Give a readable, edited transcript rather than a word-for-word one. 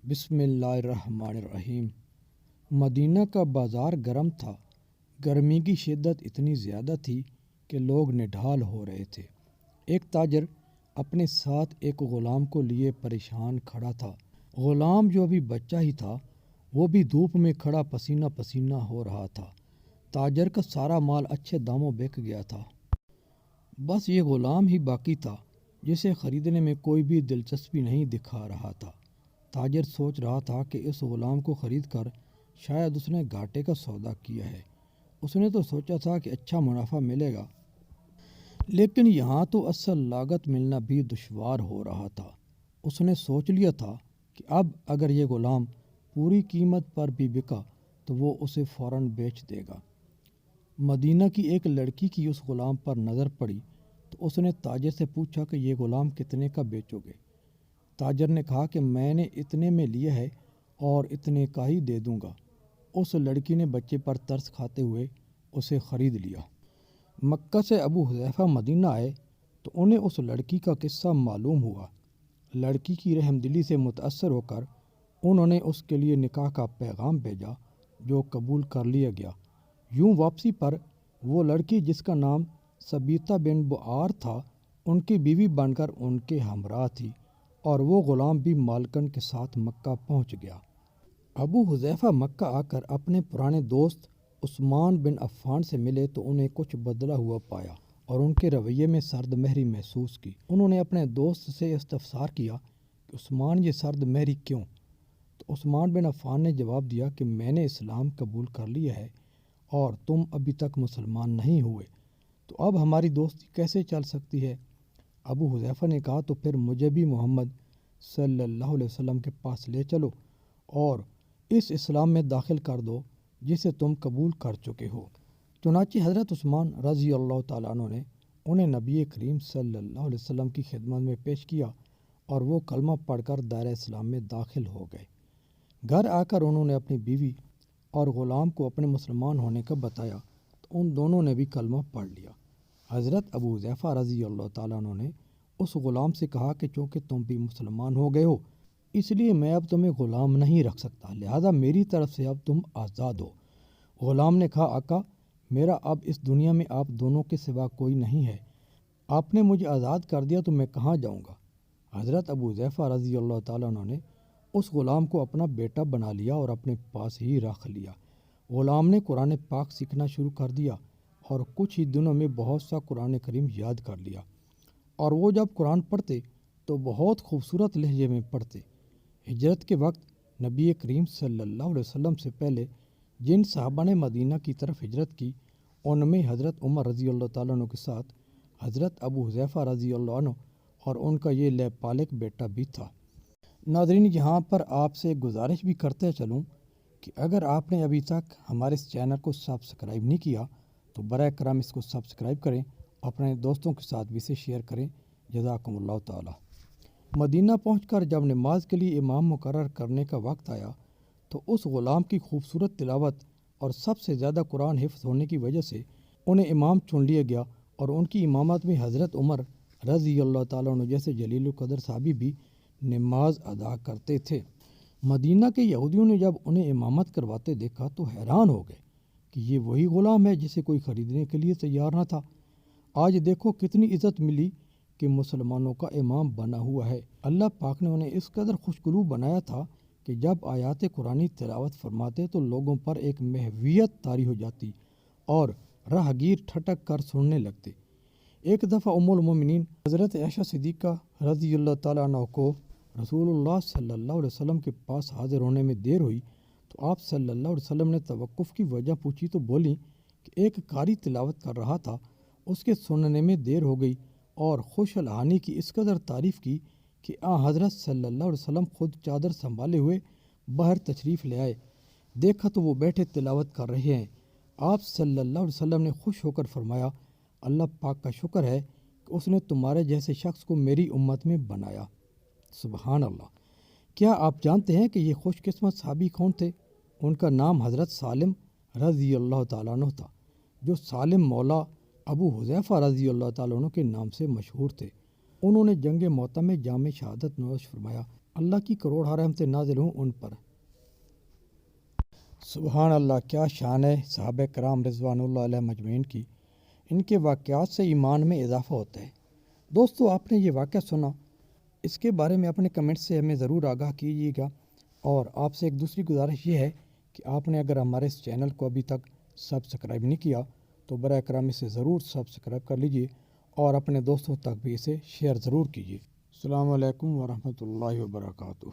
بسم اللہ الرحمن الرحیم۔ مدینہ کا بازار گرم تھا۔ گرمی کی شدت اتنی زیادہ تھی کہ لوگ نڈھال ہو رہے تھے۔ ایک تاجر اپنے ساتھ ایک غلام کو لیے پریشان کھڑا تھا۔ غلام جو ابھی بچہ ہی تھا وہ بھی دھوپ میں کھڑا پسینہ پسینہ ہو رہا تھا۔ تاجر کا سارا مال اچھے داموں بک گیا تھا۔ بس یہ غلام ہی باقی تھا جسے خریدنے میں کوئی بھی دلچسپی نہیں دکھا رہا تھا۔ تاجر سوچ رہا تھا کہ اس غلام کو خرید کر شاید اس نے گھاٹے کا سودا کیا ہے۔ اس نے تو سوچا تھا کہ اچھا منافع ملے گا، لیکن یہاں تو اصل لاگت ملنا بھی دشوار ہو رہا تھا۔ اس نے سوچ لیا تھا کہ اب اگر یہ غلام پوری قیمت پر بھی بکا تو وہ اسے فوراً بیچ دے گا۔ مدینہ کی ایک لڑکی کی اس غلام پر نظر پڑی تو اس نے تاجر سے پوچھا کہ یہ غلام کتنے کا بیچو گے؟ تاجر نے کہا کہ میں نے اتنے میں لیا ہے اور اتنے کا ہی دے دوں گا۔ اس لڑکی نے بچے پر ترس کھاتے ہوئے اسے خرید لیا۔ مکہ سے ابو حذیفہ مدینہ آئے تو انہیں اس لڑکی کا قصہ معلوم ہوا۔ لڑکی کی رحم دلی سے متاثر ہو کر انہوں نے اس کے لیے نکاح کا پیغام بھیجا جو قبول کر لیا گیا۔ یوں واپسی پر وہ لڑکی جس کا نام ثبیتہ بن بعار تھا ان کی بیوی بن کر ان کے ہمراہ تھی، اور وہ غلام بھی مالکن کے ساتھ مکہ پہنچ گیا۔ ابو حذیفہ مکہ آ کر اپنے پرانے دوست عثمان بن عفان سے ملے تو انہیں کچھ بدلا ہوا پایا اور ان کے رویے میں سرد مہری محسوس کی۔ انہوں نے اپنے دوست سے استفسار کیا کہ عثمان یہ سرد مہری کیوں؟ تو عثمان بن عفان نے جواب دیا کہ میں نے اسلام قبول کر لیا ہے اور تم ابھی تک مسلمان نہیں ہوئے، تو اب ہماری دوستی کیسے چل سکتی ہے؟ ابو حذیفہ نے کہا تو پھر مجھے بھی محمد صلی اللہ علیہ وسلم کے پاس لے چلو اور اس اسلام میں داخل کر دو جسے تم قبول کر چکے ہو۔ چنانچہ حضرت عثمان رضی اللہ تعالیٰ عنہ نے انہیں نبی کریم صلی اللہ علیہ وسلم کی خدمت میں پیش کیا اور وہ کلمہ پڑھ کر دائرہ اسلام میں داخل ہو گئے۔ گھر آ کر انہوں نے اپنی بیوی اور غلام کو اپنے مسلمان ہونے کا بتایا تو ان دونوں نے بھی کلمہ پڑھ لیا۔ حضرت ابو حذیفہ رضی اللہ تعالیٰ عنہ نے اس غلام سے کہا کہ چونکہ تم بھی مسلمان ہو گئے ہو اس لیے میں اب تمہیں غلام نہیں رکھ سکتا، لہذا میری طرف سے اب تم آزاد ہو۔ غلام نے کہا آقا میرا اب اس دنیا میں آپ دونوں کے سوا کوئی نہیں ہے، آپ نے مجھے آزاد کر دیا تو میں کہاں جاؤں گا؟ حضرت ابو حذیفہ رضی اللہ تعالیٰ عنہ نے اس غلام کو اپنا بیٹا بنا لیا اور اپنے پاس ہی رکھ لیا۔ غلام نے قرآن پاک سیکھنا شروع کر دیا اور کچھ ہی دنوں میں بہت سا قرآن کریم یاد کر لیا، اور وہ جب قرآن پڑھتے تو بہت خوبصورت لہجے میں پڑھتے۔ ہجرت کے وقت نبی کریم صلی اللہ علیہ وسلم سے پہلے جن صحابہ نے مدینہ کی طرف ہجرت کی ان میں حضرت عمر رضی اللہ تعالیٰ عنہ کے ساتھ حضرت ابو حذیفہ رضی اللہ عنہ اور ان کا یہ لے پالک بیٹا بھی تھا۔ ناظرین یہاں پر آپ سے گزارش بھی کرتے چلوں کہ اگر آپ نے ابھی تک ہمارے اس چینل کو سبسکرائب نہیں کیا تو برائے کرم اس کو سبسکرائب کریں، اپنے دوستوں کے ساتھ بھی اسے شیئر کریں۔ جزاکم اللہ تعالی۔ مدینہ پہنچ کر جب نماز کے لیے امام مقرر کرنے کا وقت آیا تو اس غلام کی خوبصورت تلاوت اور سب سے زیادہ قرآن حفظ ہونے کی وجہ سے انہیں امام چن لیا گیا، اور ان کی امامت میں حضرت عمر رضی اللہ تعالیٰ عنہ جیسے جلیل القدر صحابی بھی نماز ادا کرتے تھے۔ مدینہ کے یہودیوں نے جب انہیں امامت کرواتے دیکھا تو حیران ہو گئے کہ یہ وہی غلام ہے جسے کوئی خریدنے کے لیے تیار نہ تھا۔ آج دیکھو کتنی عزت ملی کہ مسلمانوں کا امام بنا ہوا ہے۔ اللہ پاک نے انہیں اس قدر خوشگلو بنایا تھا کہ جب آیات قرآنی تلاوت فرماتے تو لوگوں پر ایک محویت طاری ہو جاتی اور راہگیر ٹھٹک کر سننے لگتے۔ ایک دفعہ ام المومنین حضرت عائشہ صدیقہ رضی اللہ تعالیٰ عنہ کو رسول اللہ صلی اللہ علیہ وسلم کے پاس حاضر ہونے میں دیر ہوئی تو آپ صلی اللہ علیہ وسلم نے توقف کی وجہ پوچھی تو بولی کہ ایک قاری تلاوت کر رہا تھا، اس کے سننے میں دیر ہو گئی، اور خوش الحانی کی اس قدر تعریف کی کہ حضرت صلی اللہ علیہ وسلم خود چادر سنبھالے ہوئے باہر تشریف لے آئے۔ دیکھا تو وہ بیٹھے تلاوت کر رہے ہیں۔ آپ صلی اللہ علیہ وسلم نے خوش ہو کر فرمایا اللہ پاک کا شکر ہے کہ اس نے تمہارے جیسے شخص کو میری امت میں بنایا۔ سبحان اللہ۔ کیا آپ جانتے ہیں کہ یہ خوش قسمت صحابی کون تھے؟ ان کا نام حضرت سالم رضی اللہ تعالیٰ عنہ تھا، جو سالم مولا ابو حذیفہ رضی اللہ تعالیٰ عنہ کے نام سے مشہور تھے۔ انہوں نے جنگ موطا میں جام شہادت نوش فرمایا۔ اللہ کی کروڑ رحمتیں نازل ہوں ان پر۔ سبحان اللہ، کیا شان ہے صحابہ کرام رضوان اللہ علیہ مجمعین کی۔ ان کے واقعات سے ایمان میں اضافہ ہوتا ہے۔ دوستو، آپ نے یہ واقعہ سنا، اس کے بارے میں اپنے کمنٹ سے ہمیں ضرور آگاہ کیجیے گا، اور آپ سے ایک دوسری گزارش یہ ہے کہ آپ نے اگر ہمارے اس چینل کو ابھی تک سبسکرائب نہیں کیا تو برائے کرم اسے ضرور سبسکرائب کر لیجیے اور اپنے دوستوں تک بھی اسے شیئر ضرور کیجیے۔ السلام علیکم ورحمۃ اللہ وبرکاتہ۔